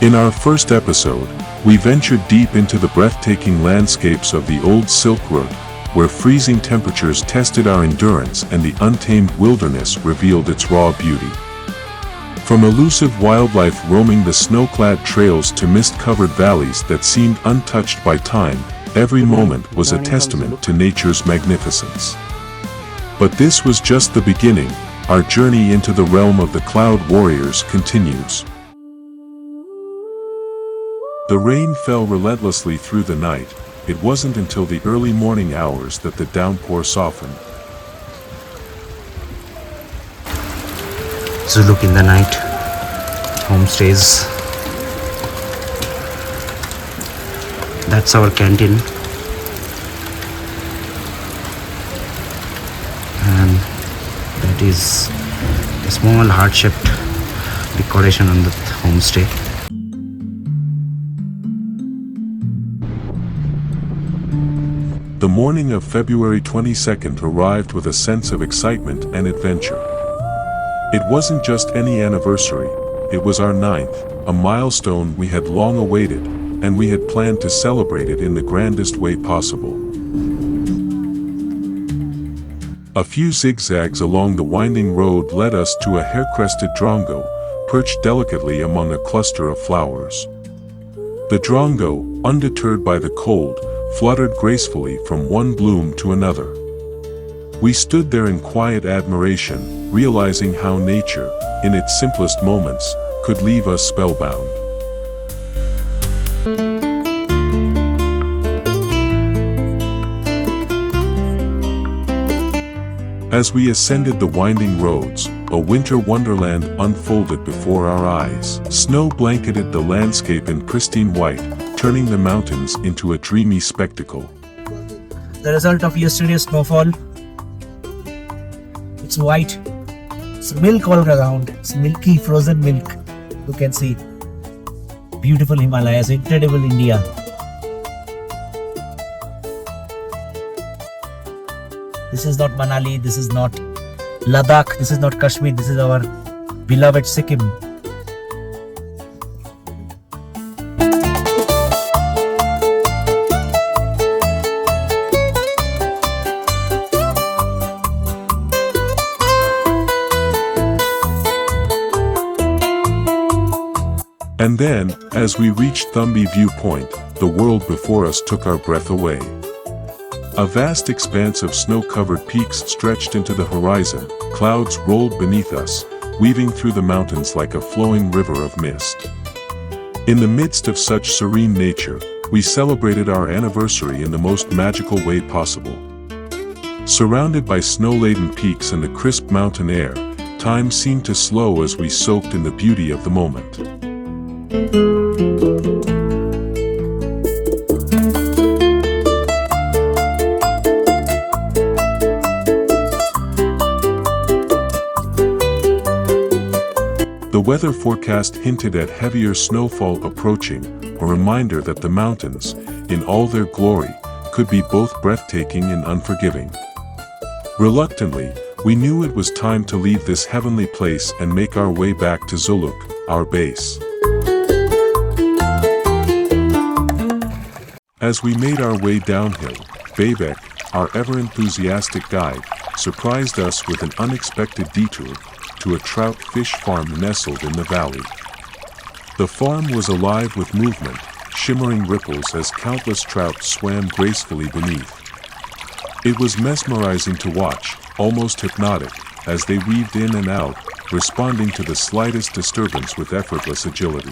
In our first episode, we ventured deep into the breathtaking landscapes of the old Silk Road, where freezing temperatures tested our endurance and the untamed wilderness revealed its raw beauty. From elusive wildlife roaming the snow-clad trails to mist-covered valleys that seemed untouched by time, every moment was a testament to nature's magnificence. But this was just the beginning. Our journey into the realm of the cloud warriors continues. The rain fell relentlessly through the night. It wasn't until the early morning hours that the downpour softened. Zuluk in the night, homestays. That's our canteen. And that is a small heart-shaped decoration on the homestay. The morning of February 22nd arrived with a sense of excitement and adventure. It wasn't just any anniversary, it was our 9th, a milestone we had long awaited, and we had planned to celebrate it in the grandest way possible. A few zigzags along the winding road led us to a hair-crested drongo, perched delicately among a cluster of flowers. The drongo, undeterred by the cold, fluttered gracefully from one bloom to another. We stood there in quiet admiration, realizing how nature, in its simplest moments, could leave us spellbound. As we ascended the winding roads, a winter wonderland unfolded before our eyes. Snow blanketed the landscape in pristine white, turning the mountains into a dreamy spectacle. The result of yesterday's snowfall. It's white. It's milk all around. It's milky frozen milk. You can see. Beautiful Himalayas, incredible India. This is not Manali, this is not Ladakh, this is not Kashmir, this is our beloved Sikkim. And then, as we reached Thumbi Viewpoint, the world before us took our breath away. A vast expanse of snow-covered peaks stretched into the horizon, clouds rolled beneath us, weaving through the mountains like a flowing river of mist. In the midst of such serene nature, we celebrated our anniversary in the most magical way possible. Surrounded by snow-laden peaks and the crisp mountain air, time seemed to slow as we soaked in the beauty of the moment. The weather forecast hinted at heavier snowfall approaching, a reminder that the mountains, in all their glory, could be both breathtaking and unforgiving. Reluctantly, we knew it was time to leave this heavenly place and make our way back to Zuluk, our base. As we made our way downhill, Babek, our ever-enthusiastic guide, surprised us with an unexpected detour to a trout fish farm nestled in the valley. The farm was alive with movement, shimmering ripples as countless trout swam gracefully beneath. It was mesmerizing to watch, almost hypnotic, as they weaved in and out, responding to the slightest disturbance with effortless agility.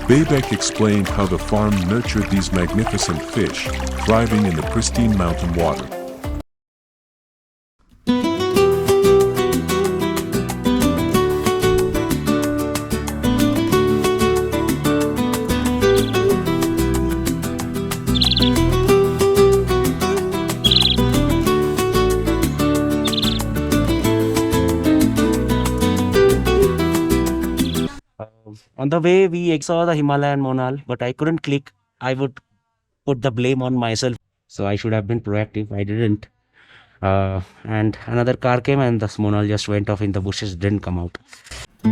Babek explained how the farm nurtured these magnificent fish, thriving in the pristine mountain water. On the way, we saw the Himalayan monal, but I couldn't click. I would put the blame on myself. So I should have been proactive. I didn't. And another car came and the monal just went off in the bushes, didn't come out. As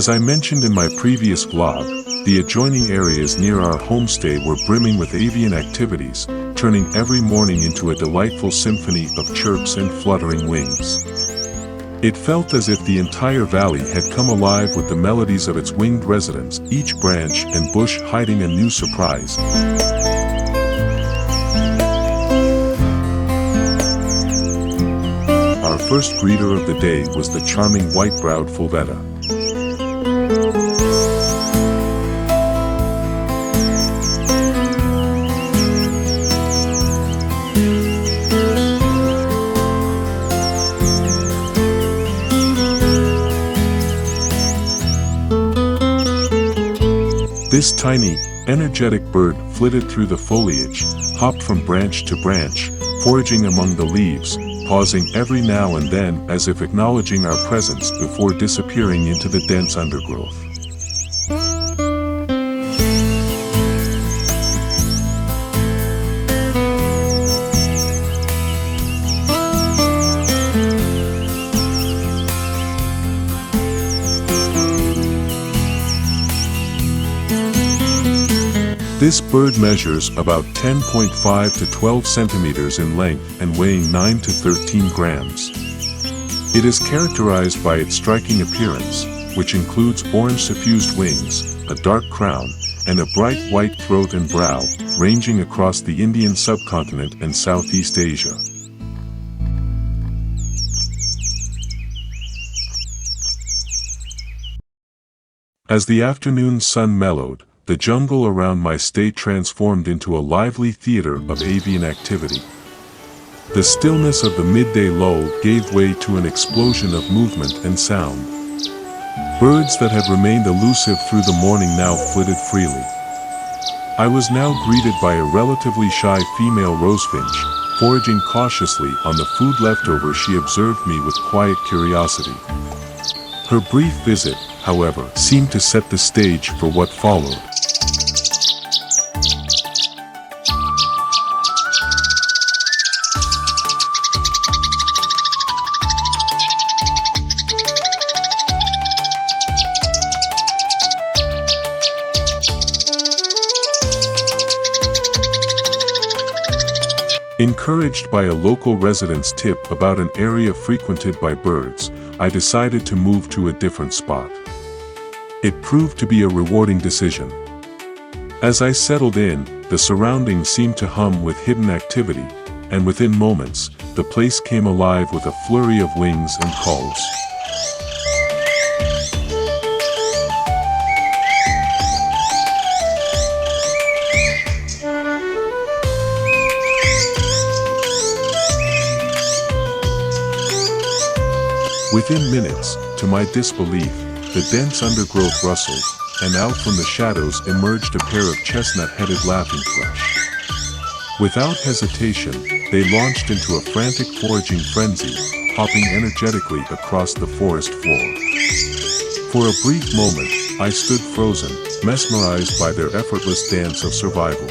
I mentioned in my previous vlog, the adjoining areas near our homestay were brimming with avian activities, turning every morning into a delightful symphony of chirps and fluttering wings. It felt as if the entire valley had come alive with the melodies of its winged residents, each branch and bush hiding a new surprise. Our first greeter of the day was the charming white-browed fulvetta. This tiny, energetic bird flitted through the foliage, hopped from branch to branch, foraging among the leaves, pausing every now and then as if acknowledging our presence before disappearing into the dense undergrowth. This bird measures about 10.5 to 12 centimeters in length and weighing 9 to 13 grams. It is characterized by its striking appearance, which includes orange suffused wings, a dark crown, and a bright white throat and brow, ranging across the Indian subcontinent and Southeast Asia. As the afternoon sun mellowed, the jungle around my stay transformed into a lively theater of avian activity. The stillness of the midday lull gave way to an explosion of movement and sound. Birds that had remained elusive through the morning now flitted freely. I was now greeted by a relatively shy female rosefinch, foraging cautiously on the food leftover. She observed me with quiet curiosity. Her brief visit, however, seemed to set the stage for what followed. Encouraged by a local resident's tip about an area frequented by birds, I decided to move to a different spot. It proved to be a rewarding decision. As I settled in, the surroundings seemed to hum with hidden activity, and within moments, the place came alive with a flurry of wings and calls. Within minutes, to my disbelief, the dense undergrowth rustled, and out from the shadows emerged a pair of chestnut-headed laughing thrush. Without hesitation, they launched into a frantic foraging frenzy, hopping energetically across the forest floor. For a brief moment, I stood frozen, mesmerized by their effortless dance of survival.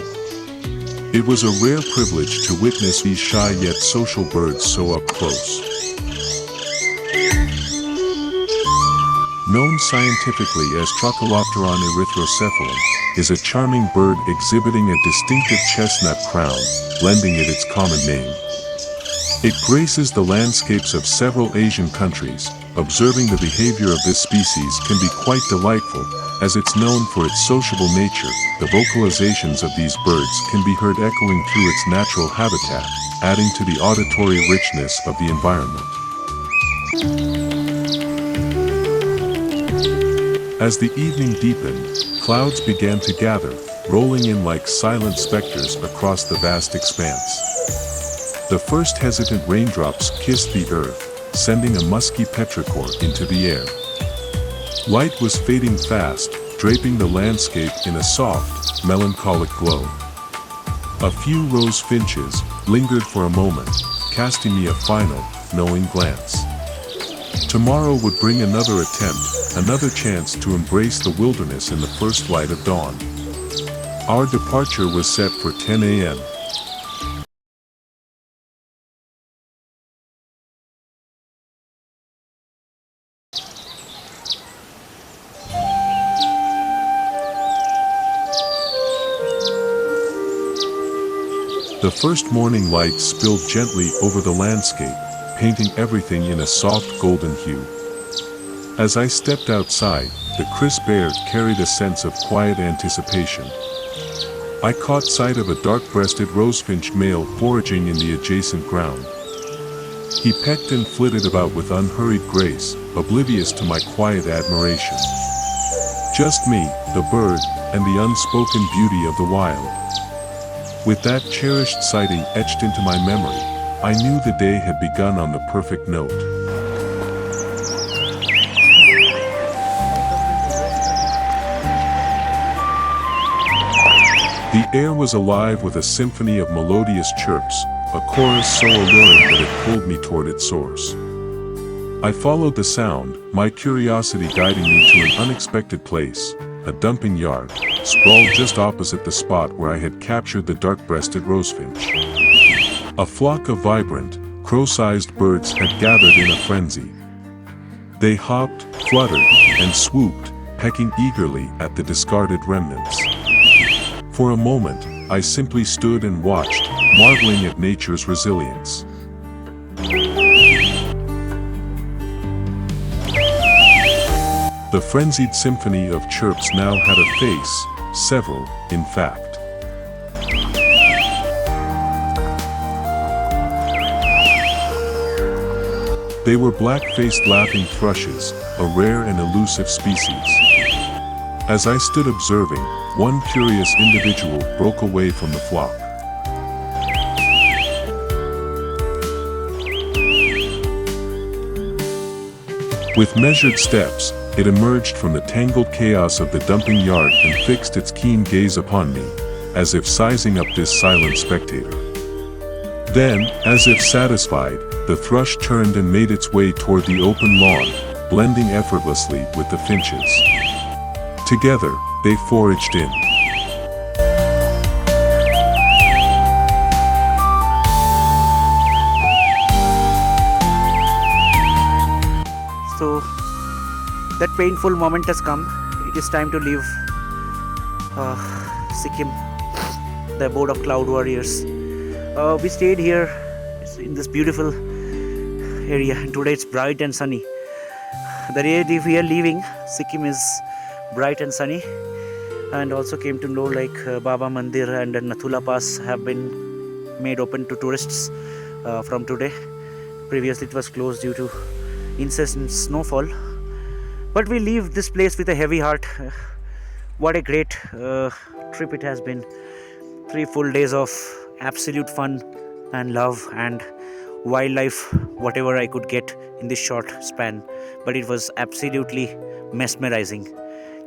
It was a rare privilege to witness these shy yet social birds so up close. Known scientifically as Tracholopteron erythrocephalum, is a charming bird exhibiting a distinctive chestnut crown, lending it its common name. It graces the landscapes of several Asian countries. Observing the behavior of this species can be quite delightful, as it's known for its sociable nature. The vocalizations of these birds can be heard echoing through its natural habitat, adding to the auditory richness of the environment. As the evening deepened, clouds began to gather, rolling in like silent specters across the vast expanse. The first hesitant raindrops kissed the earth, sending a musky petrichor into the air. Light was fading fast, draping the landscape in a soft, melancholic glow. A few rose finches lingered for a moment, casting me a final, knowing glance. Tomorrow would bring another attempt, another chance to embrace the wilderness in the first light of dawn. Our departure was set for 10 a.m. The first morning light spilled gently over the landscape, painting everything in a soft golden hue. As I stepped outside, the crisp air carried a sense of quiet anticipation. I caught sight of a dark-breasted rosefinch male foraging in the adjacent ground. He pecked and flitted about with unhurried grace, oblivious to my quiet admiration. Just me, the bird, and the unspoken beauty of the wild. With that cherished sighting etched into my memory, I knew the day had begun on the perfect note. The air was alive with a symphony of melodious chirps, a chorus so alluring that it pulled me toward its source. I followed the sound, my curiosity guiding me to an unexpected place, a dumping yard, sprawled just opposite the spot where I had captured the dark-breasted rosefinch. A flock of vibrant, crow-sized birds had gathered in a frenzy. They hopped, fluttered, and swooped, pecking eagerly at the discarded remnants. For a moment, I simply stood and watched, marveling at nature's resilience. The frenzied symphony of chirps now had a face, several, in fact. They were black-faced laughing thrushes, a rare and elusive species. As I stood observing, one curious individual broke away from the flock. With measured steps, it emerged from the tangled chaos of the dumping yard and fixed its keen gaze upon me, as if sizing up this silent spectator. Then, as if satisfied, the thrush turned and made its way toward the open lawn, blending effortlessly with the finches. Together, they foraged in. So that painful moment has come. It is time to leave Sikkim, the abode of cloud warriors. We stayed here in this beautiful area, and today it's bright and sunny. The day we are leaving Sikkim is bright and sunny, and also came to know like Baba Mandir and Nathula Pass have been made open to tourists from today. Previously it was closed due to incessant snowfall, but we leave this place with a heavy heart. What a great trip it has been. 3 full days of absolute fun and love and wildlife, whatever I could get in this short span, but it was absolutely mesmerizing.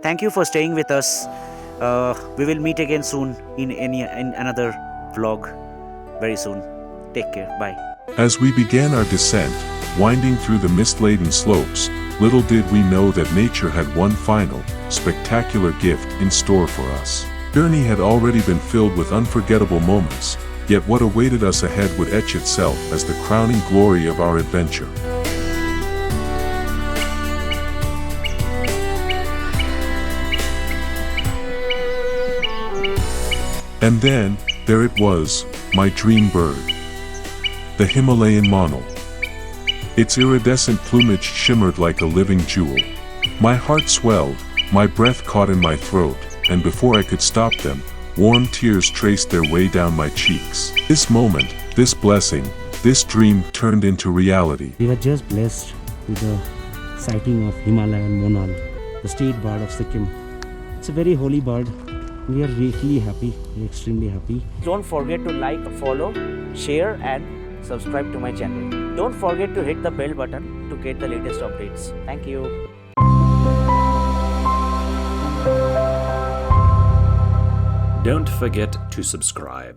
Thank you for staying with us. We will meet again soon in another vlog very soon. Take care. Bye. As we began our descent, winding through the mist-laden slopes, little did we know that nature had one final, spectacular gift in store for us. The journey had already been filled with unforgettable moments, yet what awaited us ahead would etch itself as the crowning glory of our adventure. And then, there it was, my dream bird. The Himalayan monal. Its iridescent plumage shimmered like a living jewel. My heart swelled, my breath caught in my throat, and before I could stop them, warm tears traced their way down my cheeks. This moment, this blessing, this dream turned into reality. We were just blessed with the sighting of Himalayan monal, the state bird of Sikkim. It's a very holy bird. We are really happy, we're extremely happy. Don't forget to like, follow, share and subscribe to my channel. Don't forget to hit the bell button to get the latest updates. Thank you. Don't forget to subscribe.